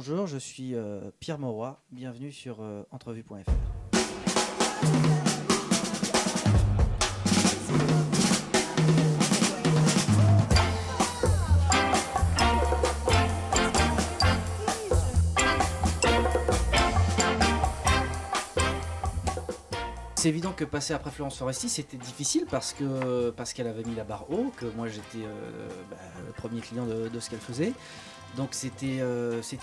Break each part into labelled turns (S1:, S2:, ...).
S1: Bonjour, je suis Pierre Mauroy, bienvenue sur entrevue.fr. C'est évident que passer après Florence Foresti, c'était difficile parce qu'elle avait mis la barre haut, que moi j'étais le premier client de ce qu'elle faisait. Donc c'était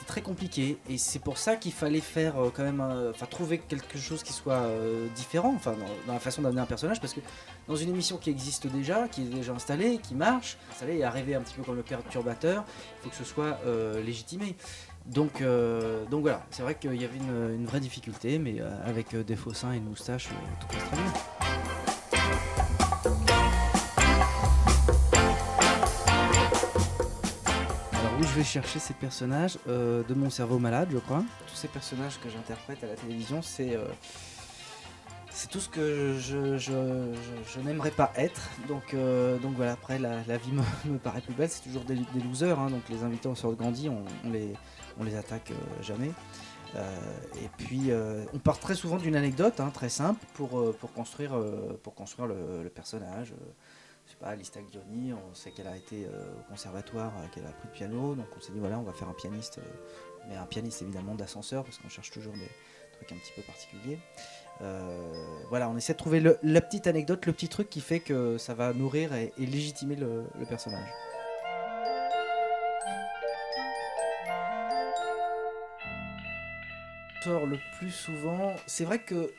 S1: très compliqué et c'est pour ça qu'il fallait faire quand même, trouver quelque chose qui soit différent, dans la façon d'amener un personnage, parce que dans une émission qui existe déjà, qui est déjà installée, qui marche, et arriver un petit peu comme le perturbateur, il faut que ce soit légitimé. Donc voilà, c'est vrai qu'il y avait une vraie difficulté, mais avec des faux seins et une moustache, tout passe très bien. Où je vais chercher ces personnages de mon cerveau malade, je crois. Tous ces personnages que j'interprète à la télévision, c'est tout ce que je n'aimerais pas être. Donc voilà, après la vie me paraît plus belle. C'est toujours des losers, hein, donc les invités en sorte grandi, on les attaque jamais. Et puis on part très souvent d'une anecdote, hein, très simple, pour construire le personnage. Je sais pas, Lista Glioni, on sait qu'elle a été au conservatoire, qu'elle a appris le piano, donc on s'est dit voilà, on va faire un pianiste, mais un pianiste évidemment d'ascenseur, parce qu'on cherche toujours des trucs un petit peu particuliers. Voilà, on essaie de trouver la petite anecdote, le petit truc qui fait que ça va nourrir et légitimer le personnage. Le plus souvent, c'est vrai que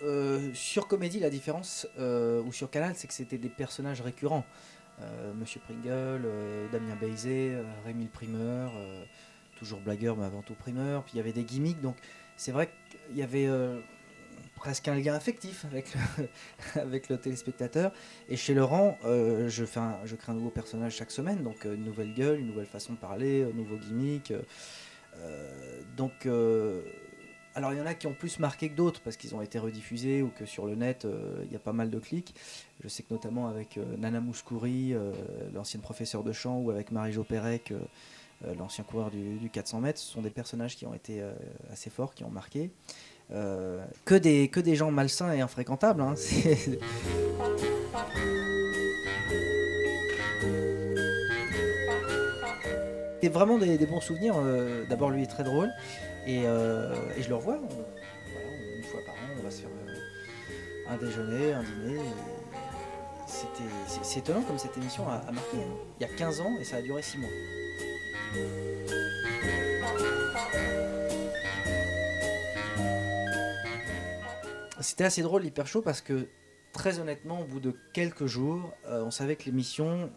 S1: sur Comédie, la différence, ou sur Canal, c'est que c'était des personnages récurrents. Monsieur Pringle, Damien Bézet, Rémi le primeur, toujours blagueur mais avant tout primeur, puis il y avait des gimmicks, donc c'est vrai qu'il y avait presque un lien affectif avec le téléspectateur. Et chez Laurent, je crée un nouveau personnage chaque semaine, donc une nouvelle gueule, une nouvelle façon de parler, un nouveau gimmick. Alors il y en a qui ont plus marqué que d'autres parce qu'ils ont été rediffusés ou que sur le net il y a pas mal de clics. Je sais que notamment avec Nana Mouskouri, l'ancienne professeure de chant, ou avec Marie-Jo Pérec, l'ancien coureur du 400 mètres, ce sont des personnages qui ont été assez forts, qui ont marqué. Que des gens malsains et infréquentables, hein. C'est vraiment des bons souvenirs. D'abord, lui est très drôle et je le revois. Une fois par an, on va se faire un déjeuner, un dîner. C'est étonnant comme cette émission a marqué, hein. Il y a 15 ans et ça a duré 6 mois. C'était assez drôle, Hyper Chaud, parce que très honnêtement, au bout de quelques jours, on savait que l'émission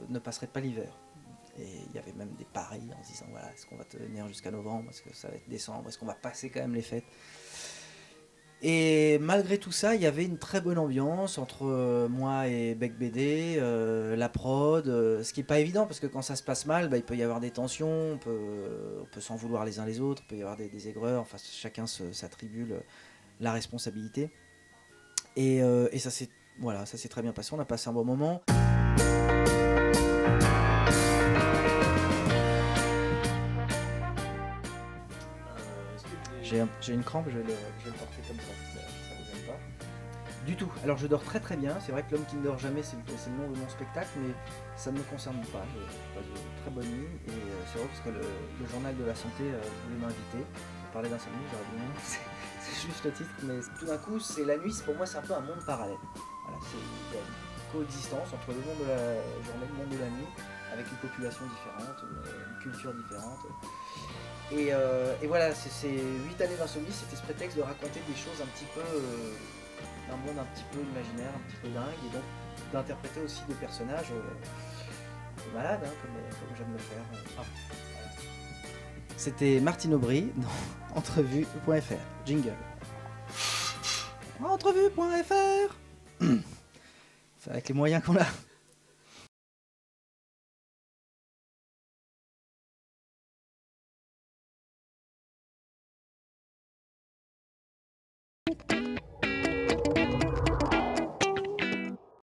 S1: ne passerait pas l'hiver. Et il y avait même des paris en se disant voilà, est-ce qu'on va tenir jusqu'à novembre, est-ce que ça va être décembre, est-ce qu'on va passer quand même les fêtes. Et malgré tout ça, il y avait une très bonne ambiance entre moi et Bec BD, la prod, ce qui n'est pas évident parce que quand ça se passe mal, il peut y avoir des tensions, on peut s'en vouloir les uns les autres, il peut y avoir des aigreurs, enfin chacun s'attribue la responsabilité. Et ça s'est très bien passé, on a passé un bon moment. J'ai une crampe, je vais le porter comme ça vous gêne pas. Du tout. Alors je dors très très bien, c'est vrai que L'homme qui ne dort jamais, c'est le nom de mon spectacle, mais ça ne me concerne pas. Je passe de très bonnes nuits et c'est vrai parce que le journal de la santé voulait m'inviter. On parlait d'insomnie, j'aurais dit non, c'est juste le titre, mais tout d'un coup, c'est la nuit, pour moi c'est un peu un monde parallèle. Voilà, il y a une coexistence entre le monde de la journée et le monde de la nuit, avec une population différente, une culture différente. Et voilà, ces 8 années d'insomnie, c'était ce prétexte de raconter des choses un petit peu, d'un monde un petit peu imaginaire, un petit peu dingue, et donc d'interpréter aussi des personnages malades, hein, comme j'aime le faire. Voilà. C'était Martine Aubry dans entrevue.fr. Jingle. Entrevue.fr. Avec les moyens qu'on a.